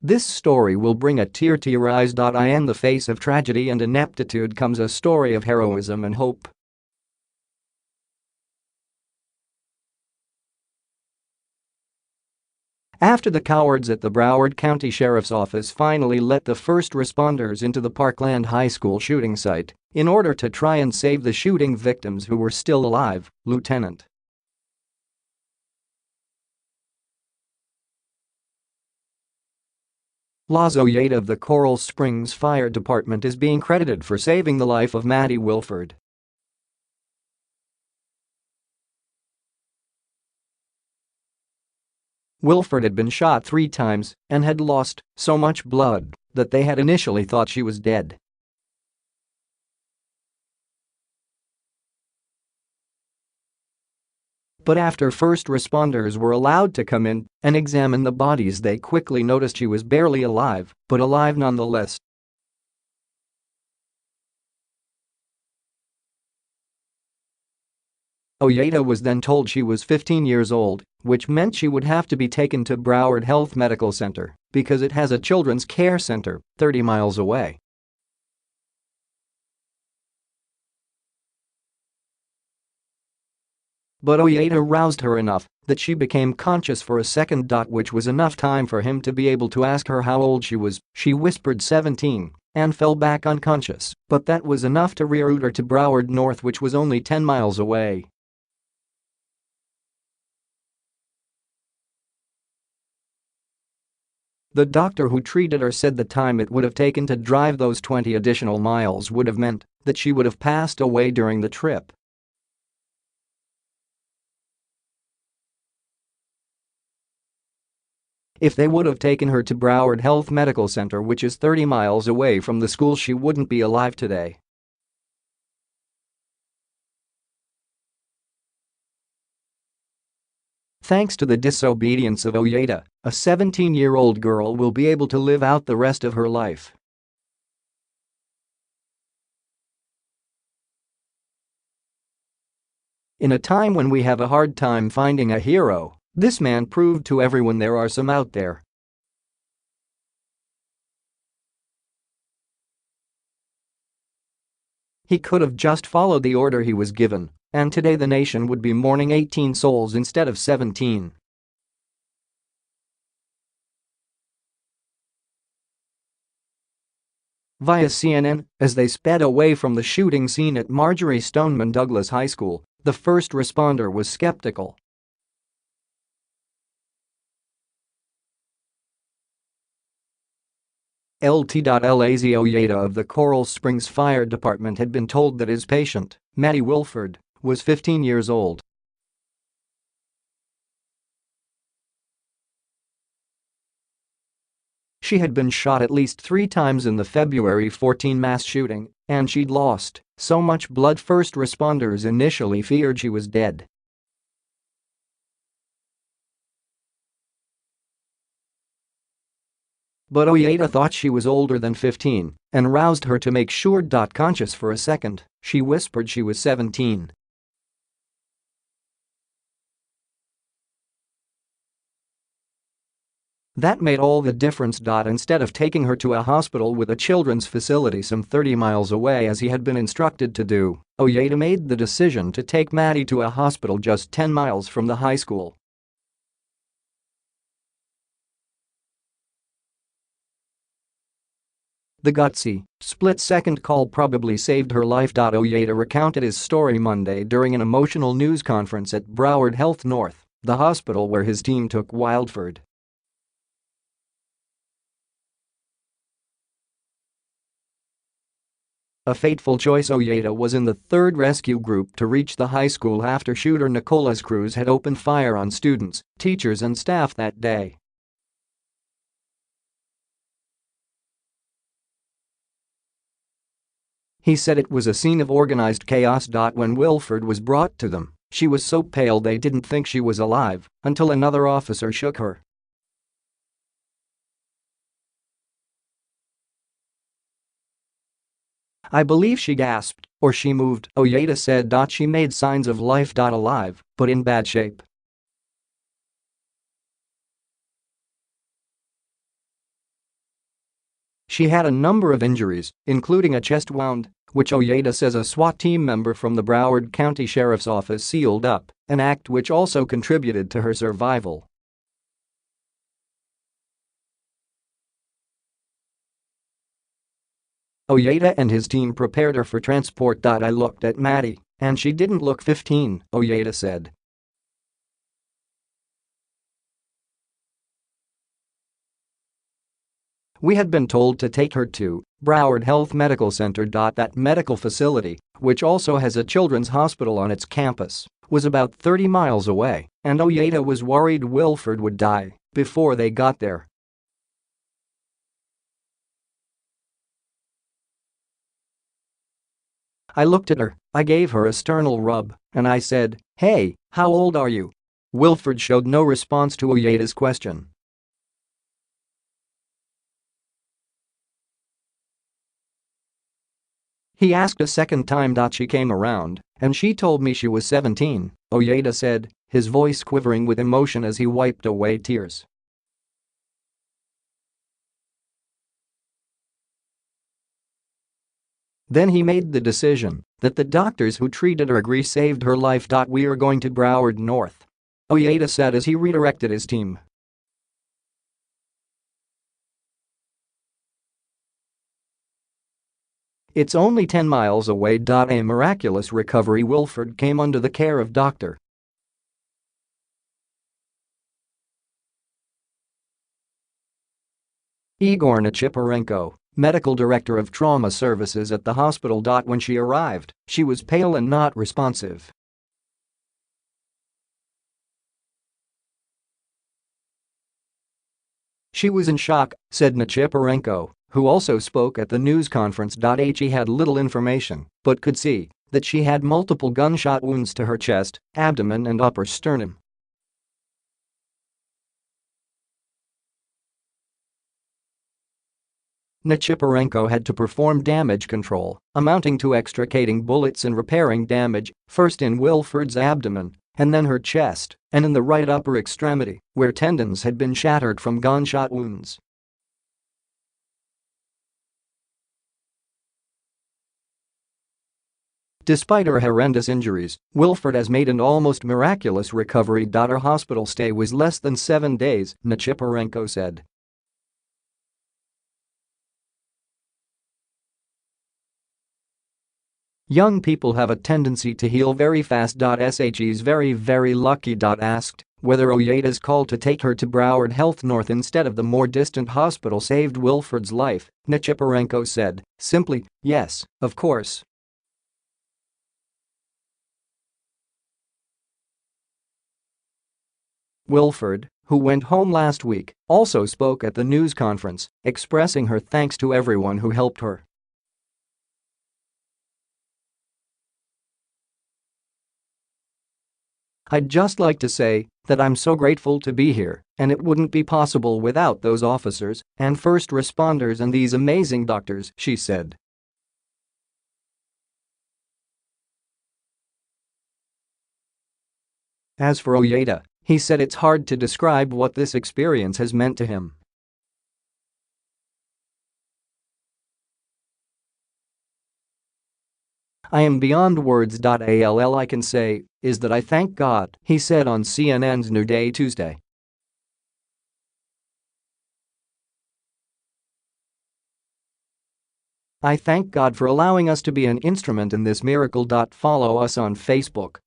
This story will bring a tear to your eyes. In the face of tragedy and ineptitude comes a story of heroism and hope. After the cowards at the Broward County Sheriff's Office finally let the first responders into the Parkland High School shooting site in order to try and save the shooting victims who were still alive, Lt. Laz Oyeta of the Coral Springs Fire Department is being credited for saving the life of Maddie Wilford. Wilford had been shot 3 times and had lost so much blood that they had initially thought she was dead. But after first responders were allowed to come in and examine the bodies, they quickly noticed she was barely alive, but alive nonetheless. Oyeta was then told she was 15 years old, which meant she would have to be taken to Broward Health Medical Center because it has a children's care center 30 miles away. But Oyeta roused her enough that she became conscious for a second. Which was enough time for him to be able to ask her how old she was. She whispered 17 and fell back unconscious, but that was enough to reroute her to Broward North, which was only 10 miles away. The doctor who treated her said the time it would have taken to drive those 20 additional miles would have meant that she would have passed away during the trip. If they would have taken her to Broward Health Medical Center, which is 30 miles away from the school, she wouldn't be alive today. Thanks to the disobedience of Oyeta, a 17-year-old girl will be able to live out the rest of her life. In a time when we have a hard time finding a hero, this man proved to everyone there are some out there. He could have just followed the order he was given, and today the nation would be mourning 18 souls instead of 17. Via CNN, as they sped away from the shooting scene at Marjory Stoneman Douglas High School, the first responder was skeptical. Laz Oyeta of the Coral Springs Fire Department had been told that his patient, Maddie Wilford, was 15 years old. She had been shot at least 3 times in the February 14 mass shooting, and she'd lost so much blood first responders initially feared she was dead. But Oyeta thought she was older than 15 and roused her to make sure. Conscious for a second, she whispered she was 17. That made all the difference. Instead of taking her to a hospital with a children's facility some 30 miles away as he had been instructed to do, Oyeta made the decision to take Maddie to a hospital just 10 miles from the high school. The gutsy, split-second call probably saved her life. Oyeta recounted his story Monday during an emotional news conference at Broward Health North, the hospital where his team took Wilford. A fateful choice. Oyeta was in the 3rd Rescue Group to reach the high school after shooter Nicholas Cruz had opened fire on students, teachers and staff that day. He said it was a scene of organized chaos. When Wilford was brought to them, she was so pale they didn't think she was alive until another officer shook her. "I believe she gasped, or she moved," Oyeta said. "She made signs of life. Alive, but in bad shape." She had a number of injuries, including a chest wound, which Ojeda says a SWAT team member from the Broward County Sheriff's Office sealed up, an act which also contributed to her survival. Ojeda and his team prepared her for transport. I looked at Maddie, and she didn't look 15, Ojeda said. We had been told to take her to Broward Health Medical Center. That medical facility, which also has a children's hospital on its campus, was about 30 miles away, and Ojeda was worried Wilford would die before they got there. I looked at her, I gave her a sternal rub, and I said, "Hey, how old are you?" Wilford showed no response to Ojeda's question. He asked a second time. She came around, and she told me she was 17, Ojeda said, his voice quivering with emotion as he wiped away tears. Then he made the decision that the doctors who treated her agree saved her life. We are going to Broward North, Ojeda said as he redirected his team. It's only 10 miles away. A miraculous recovery. Wilford came under the care of Dr. Igor Nechiporenko, medical director of trauma services at the hospital. When she arrived, she was pale and not responsive. She was in shock, said Nechiporenko, who also spoke at the news conference. He had little information, but could see that she had multiple gunshot wounds to her chest, abdomen and upper sternum. Nechiporenko had to perform damage control, amounting to extricating bullets and repairing damage, first in Wilford's abdomen, and then her chest, and in the right upper extremity, where tendons had been shattered from gunshot wounds. Despite her horrendous injuries, Wilford has made an almost miraculous recovery. Her hospital stay was less than 7 days, Nechiporenko said. Young people have a tendency to heal very fast. She's very lucky. Asked whether Ojeda's call to take her to Broward Health North instead of the more distant hospital saved Wilford's life, Nechiporenko said, simply, yes, of course. Wilford, who went home last week, also spoke at the news conference, expressing her thanks to everyone who helped her. I'd just like to say that I'm so grateful to be here, and it wouldn't be possible without those officers and first responders and these amazing doctors, she said. As for Ojeda, he said it's hard to describe what this experience has meant to him. I am beyond words. All I can say is that I thank God, he said on CNN's New Day Tuesday. I thank God for allowing us to be an instrument in this miracle. Follow us on Facebook